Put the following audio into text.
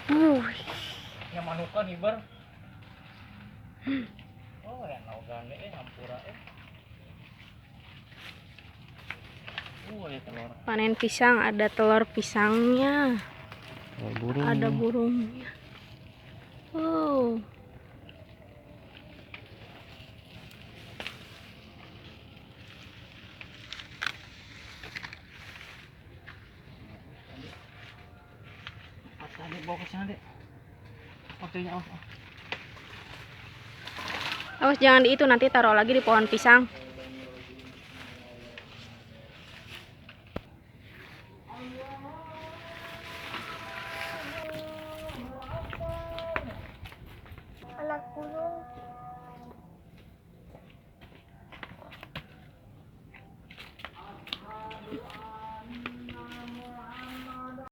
Yang manukan ibar. Oh, yang naugane hampura ya telur. Panen pisang, ada telur pisangnya. Burung. Ada burungnya. Oh. Tadi bawa ke sana, Dek. Waktunya Awas jangan di itu, nanti taruh lagi di pohon pisang.